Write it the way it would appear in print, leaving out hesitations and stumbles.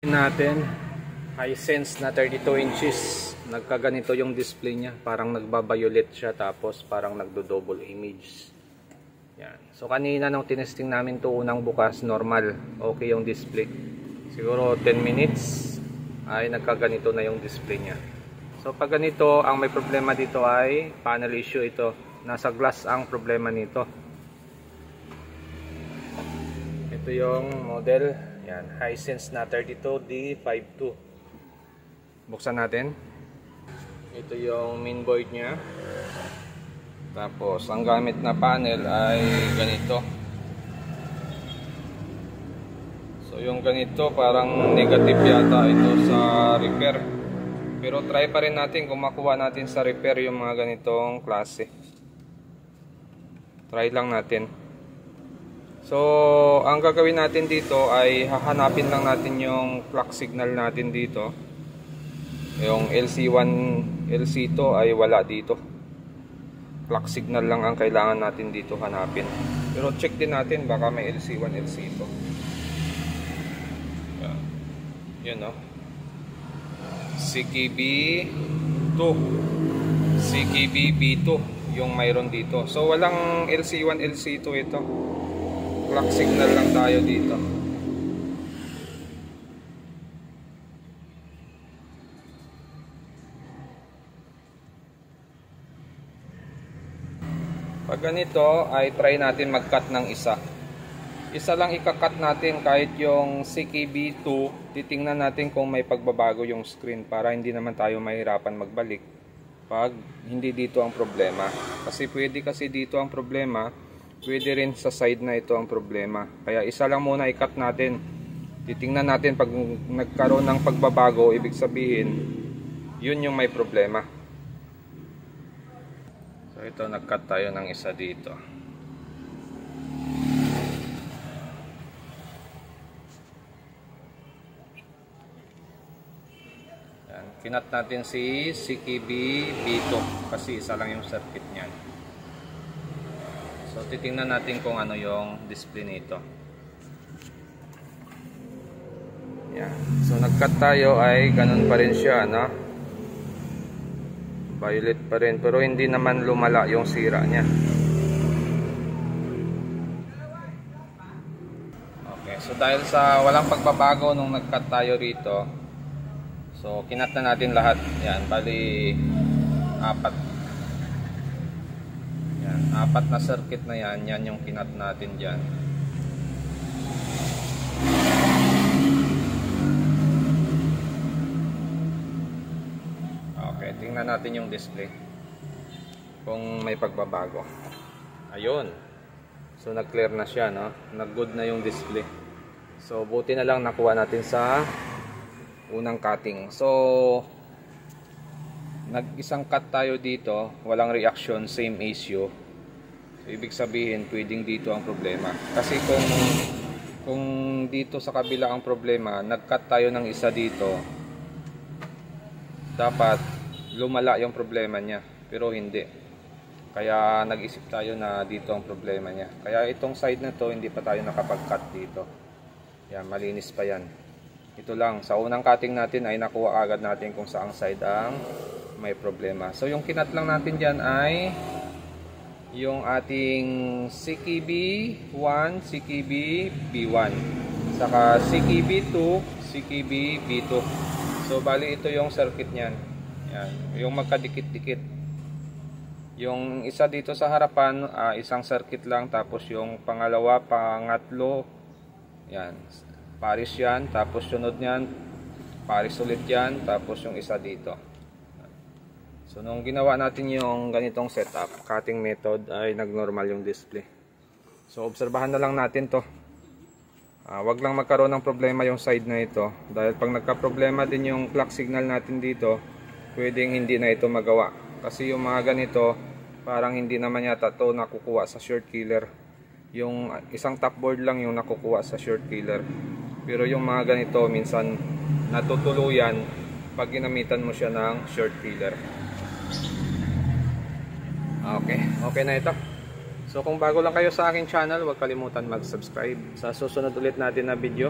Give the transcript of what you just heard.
Natin Hisense na 32 inches, nagkaganito yung display niya, parang nagba-violet siya tapos parang nagdo-double image. Yan. So kanina nung tinesting namin to unang bukas, normal, okay yung display. Siguro 10 minutes ay nagkaganito na yung display niya. So pag ganito, ang may problema dito ay panel issue ito. Nasa glass ang problema nito. Ito yung model, yan, Hisense na 32D52. Buksan natin. Ito yung mainboard niya. Tapos ang gamit na panel ay ganito. So yung ganito parang negative yata ito sa repair. Pero try pa rin natin kung makuha natin sa repair yung mga ganitong klase. Try lang natin. So ang gagawin natin dito ay hahanapin lang natin yung clock signal natin dito. Yung LC1, LC2 ay wala dito. Clock signal lang ang kailangan natin dito hanapin. Pero check din natin baka may LC1, LC2. Yun no. CKB2, CKB-B2 yung mayroon dito. So walang LC1, LC2 ito. Clock signal lang tayo dito. Pag ganito ay try natin mag-cut ng isa. Isa lang ika-cut natin kahit yung CKB2. Titingnan natin kung may pagbabago yung screen para hindi naman tayo mahirapan magbalik pag hindi dito ang problema. Kasi pwede kasi dito ang problema, pwede rin sa side na ito ang problema. Kaya isa lang muna i-cut natin. Titingnan natin pag nagkaroon ng pagbabago, ibig sabihin yun yung may problema. So ito, nag-cut tayo ng isa dito. Yan, kinat natin si CKB-B2 kasi isa lang yung circuit niyan. So titingnan natin kung ano yung display nito. Yan. So nag-cut tayo ay ganun pa rin siya, no? Violet pa rin, pero hindi naman lumala yung sira niya. Okay, so dahil sa walang pagbabago nung nag-cut tayo rito, so kinat na natin lahat. Yan, bali apat. Yan, apat na circuit na yan, yan yung kinat natin dyan. Okay, tingnan natin yung display kung may pagbabago. Ayun. So nag-clear na siya, no? Nag-good na yung display. So buti na lang nakuha natin sa unang cutting. So nag-isang cut tayo dito, walang reaction, same issue. So ibig sabihin pwedeng dito ang problema. Kasi kung dito sa kabila ang problema, nag-cut tayo ng isa dito, dapat lumala yung problema niya, pero hindi. Kaya nag-isip tayo na dito ang problema niya. Kaya itong side na to hindi pa tayo nakapag-cut dito. Yan, malinis pa yan. Ito lang, sa unang cutting natin ay nakuha agad natin kung saang side ang may problema. So yung kinat lang natin dyan ay yung ating CKB1, CKB-B1 saka CKB2, CKB-B2. So bali ito yung circuit niyan. Yan, yung magkadikit-dikit. Yung isa dito sa harapan, isang circuit lang, tapos yung pangalawa, pangatlo, yan, pares yan, tapos sunod niyan, pares ulit yan, tapos yung isa dito. So nung ginawa natin yung ganitong setup, cutting method, ay nagnormal yung display. So obserbahan na lang natin to. Wag lang magkaroon ng problema yung side na ito, dahil pag nagka-problema din yung clock signal natin dito, pwedeng hindi na ito magawa. Kasi yung mga ganito, parang hindi naman yata ito nakukuha sa short killer. Yung isang top board lang yung nakukuha sa short killer. Pero yung mga ganito, minsan natutuluyan pag ginamitan mo siya ng short killer. Okay na ito. So kung bago lang kayo sa aking channel, huwag kalimutan mag-subscribe. Sa susunod ulit natin na video,